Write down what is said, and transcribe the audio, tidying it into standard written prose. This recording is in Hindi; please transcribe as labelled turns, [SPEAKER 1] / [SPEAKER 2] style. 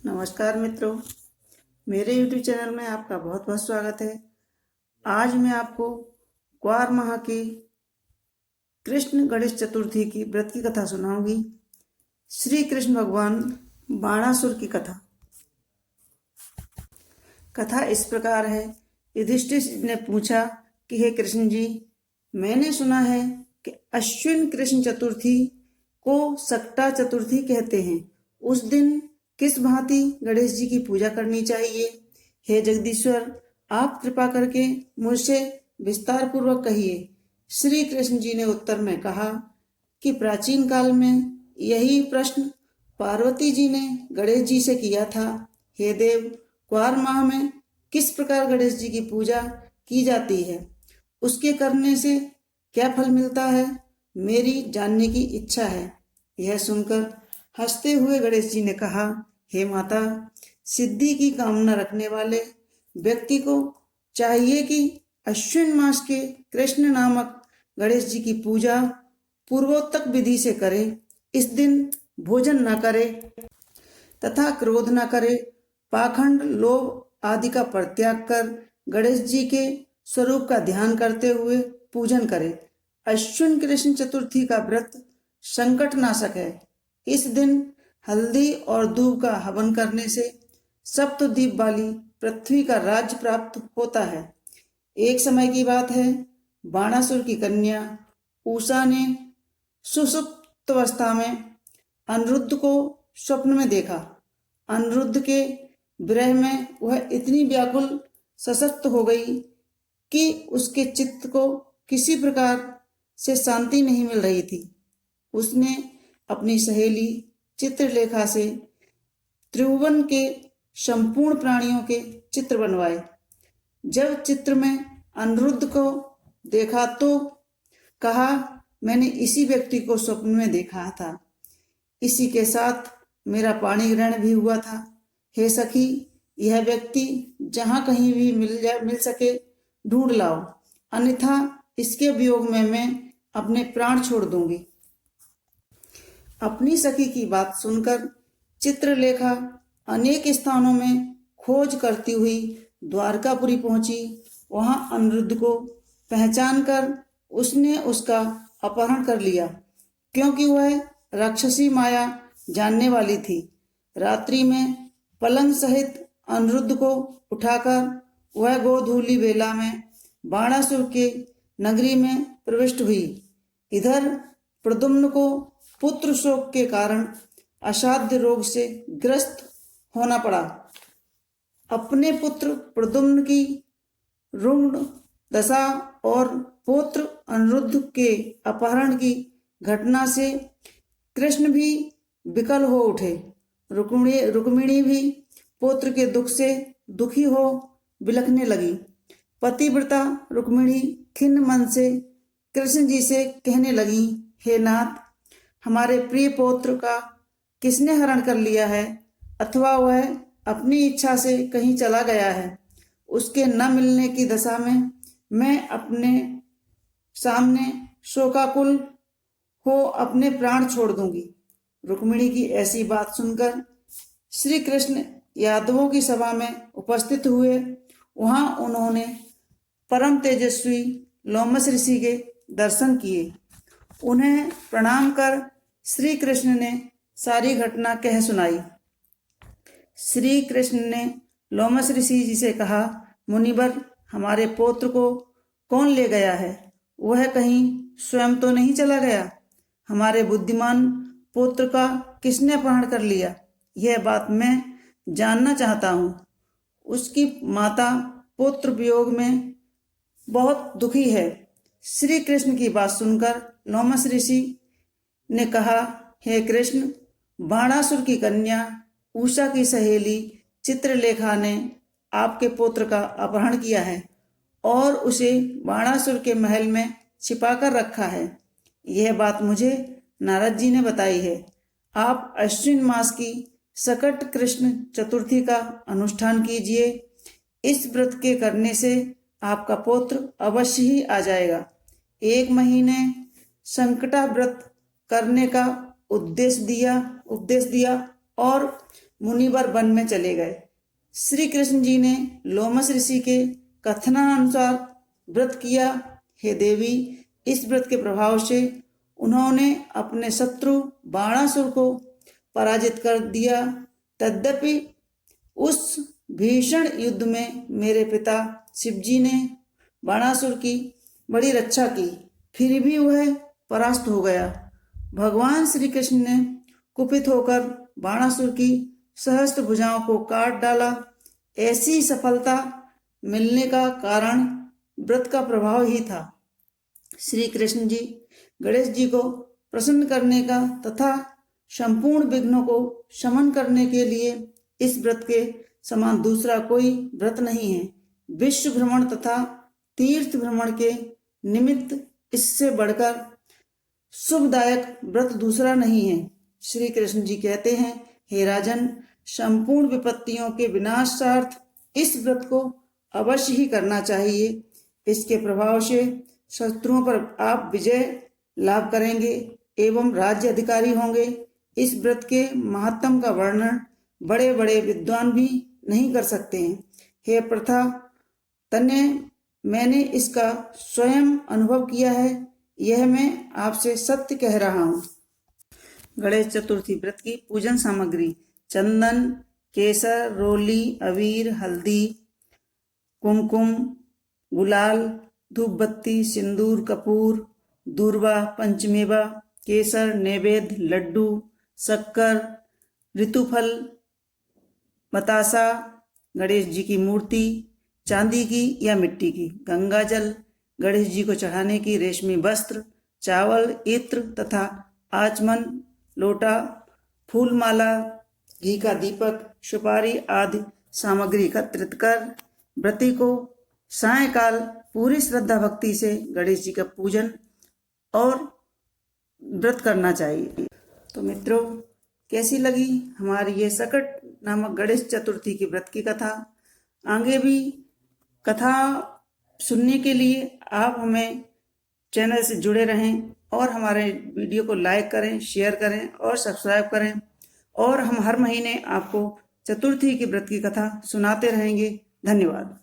[SPEAKER 1] नमस्कार मित्रों, मेरे YouTube चैनल में आपका बहुत बहुत स्वागत है। आज मैं आपको क्वार माह की कृष्ण गणेश चतुर्थी की व्रत की कथा सुनाऊंगी। श्री कृष्ण भगवान बाणासुर की कथा इस प्रकार है। युधिष्ठिर ने पूछा कि हे कृष्ण जी, मैंने सुना है कि अश्विन कृष्ण चतुर्थी को सक्टा चतुर्थी कहते हैं। उस दिन किस भांति गणेश जी की पूजा करनी चाहिए? हे जगदीश्वर, आप कृपा करके मुझसे विस्तार पूर्वक कहिए। श्री कृष्ण जी ने उत्तर में कहा कि प्राचीन काल में यही प्रश्न पार्वती जी ने गणेश जी से किया था। हे देव, क्वार माह में किस प्रकार गणेश जी की पूजा की जाती है, उसके करने से क्या फल मिलता है, मेरी जानने की इच्छा है। यह सुनकर हंसते हुए गणेश जी ने कहा, हे माता, सिद्धि की कामना रखने वाले व्यक्ति को चाहिए कि अश्विन मास के कृष्ण नामक गणेश जी की पूजा पूर्वोक्त विधि से करे। इस दिन भोजन न करे तथा क्रोध न करे, पाखंड, लोभ आदि का परित्याग कर गणेश जी के स्वरूप का ध्यान करते हुए पूजन करे। अश्विन कृष्ण चतुर्थी का व्रत संकट नाशक है। इस दिन हल्दी और दूब का हवन करने से सप्तद्वीप वाली पृथ्वी का राज्य प्राप्त होता है। एक समय की बात है, बाणासुर की कन्या उषा ने सुषुप्त अवस्था में अनिरुद्ध को स्वप्न में देखा। अनिरुद्ध के विरह में वह इतनी व्याकुल सशक्त हो गई कि उसके चित्त को किसी प्रकार से शांति नहीं मिल रही थी। उसने अपनी सहेली चित्रलेखा से त्रिभुवन के संपूर्ण प्राणियों के चित्र बनवाए। जब चित्र में अनिरुद्ध को देखा तो कहा, मैंने इसी व्यक्ति को स्वप्न में देखा था। इसी के साथ मेरा पाणी ग्रहण भी हुआ था। हे सखी, यह व्यक्ति जहां कहीं भी मिल सके ढूंढ लाओ, अन्यथा इसके वियोग में मैं अपने प्राण छोड़ दूंगी। अपनी सखी की बात सुनकर चित्रलेखा अनेक स्थानों में खोज करती हुई द्वारकापुरी पहुंची। वहां अनिरुद्ध को पहचान कर उसने उसका अपहरण कर लिया, क्योंकि वह राक्षसी माया जानने वाली थी। रात्रि में पलंग सहित अनिरुद्ध को उठाकर वह गोधूली बेला में बाणासुर के नगरी में प्रविष्ट हुई। इधर प्रद्युम्न को पुत्र शोक के कारण असाध्य रोग से ग्रस्त होना पड़ा। अपने पुत्र प्रद्युम्न की रुग्ण दशा और पुत्र अनिरुद्ध के अपहरण की घटना से कृष्ण भी विकल हो उठे। रुक्मिणी भी पुत्र के दुख से दुखी हो बिलखने लगी। पतिव्रता रुक्मिणी खिन्न मन से कृष्ण जी से कहने लगी, हे नाथ, हमारे प्रिय पौत्र का किसने हरण कर लिया है, अथवा वह अपनी इच्छा से कहीं चला गया है। उसके न मिलने की दशा में मैं अपने सामने शोकाकुल हो अपने प्राण छोड़ दूंगी। रुक्मिणी की ऐसी बात सुनकर श्री कृष्ण यादवों की सभा में उपस्थित हुए। वहां उन्होंने परम तेजस्वी लोमस ऋषि के दर्शन किए। उन्हें प्रणाम कर श्री कृष्ण ने सारी घटना कह सुनाई। श्री कृष्ण ने लोमस ऋषि जी से कहा, मुनिवर, हमारे पौत्र को कौन ले गया है? वह कहीं स्वयं तो नहीं चला गया? हमारे बुद्धिमान पुत्र का किसने अपहरण कर लिया? यह बात मैं जानना चाहता हूँ। उसकी माता पुत्र वियोग में बहुत दुखी है। श्री कृष्ण की बात सुनकर लोमस ऋषि ने कहा, हे कृष्ण, बाणासुर की कन्या उषा की सहेली चित्रलेखा ने आपके पुत्र का अपहरण किया है और उसे बाणासुर के महल में छिपाकर रखा है। यह बात मुझे नारद जी ने बताई है। आप अश्विन मास की सकट कृष्ण चतुर्थी का अनुष्ठान कीजिए। इस व्रत के करने से आपका पुत्र अवश्य ही आ जाएगा। 1 महीने संकटा व्रत करने का उपदेश दिया और मुनिवर वन में चले गए। श्री कृष्ण जी ने लोमस ऋषि के कथनानुसार व्रत किया। हे देवी, इस व्रत के प्रभाव से उन्होंने अपने शत्रु बाणासुर को पराजित कर दिया। तद्यपि उस भीषण युद्ध में मेरे पिता शिवजी ने बाणासुर की बड़ी रक्षा की, फिर भी वह परास्त हो गया। भगवान श्री कृष्ण ने कुपित होकर बाणासुर की सहस्त्र भुजाओं को काट डाला। ऐसी सफलता मिलने का कारण व्रत का प्रभाव ही था। श्री कृष्ण जी गणेश जी को प्रसन्न करने का तथा संपूर्ण विघ्नों को शमन करने के लिए इस व्रत के समान दूसरा कोई व्रत नहीं है। विश्व भ्रमण तथा तीर्थ भ्रमण के निमित्त इससे बढ़कर शुभदायक व्रत दूसरा नहीं है। श्री कृष्ण जी कहते हैं, हे राजन, संपूर्ण विपत्तियों के विनाशार्थ इस व्रत को अवश्य ही करना चाहिए। इसके प्रभाव से शत्रुओं पर आप विजय लाभ करेंगे एवं राज्य अधिकारी होंगे। इस व्रत के महत्व का वर्णन बड़े बड़े विद्वान भी नहीं कर सकते हैं। हे प्रथा तने, मैंने इसका स्वयं अनुभव किया है, यह मैं आपसे सत्य कह रहा हूँ। गणेश चतुर्थी व्रत की पूजन सामग्री: चंदन, केसर, रोली, अबीर, हल्दी, कुमकुम, गुलाल, धूप बत्ती, सिंदूर, कपूर, दूर्वा, पंचमेवा, केसर, नैवेद्य, लड्डू, शक्कर, ऋतुफल, बतासा, गणेश जी की मूर्ति चांदी की या मिट्टी की, गंगा जल, गणेश जी को चढ़ाने की रेशमी वस्त्र, चावल, इत्र तथा आचमन, लोटा, फूलमाला, घी का दीपक, सुपारी आदि सामग्री एकत्रित कर व्रती को सायंकाल पूरी श्रद्धा भक्ति से गणेश जी का पूजन और व्रत करना चाहिए। तो मित्रों, कैसी लगी हमारी ये सकट नामक गणेश चतुर्थी की व्रत की कथा? आगे भी कथा सुनने के लिए आप हमें चैनल से जुड़े रहें और हमारे वीडियो को लाइक करें, शेयर करें और सब्सक्राइब करें। और हम हर महीने आपको चतुर्थी की व्रत की कथा सुनाते रहेंगे। धन्यवाद।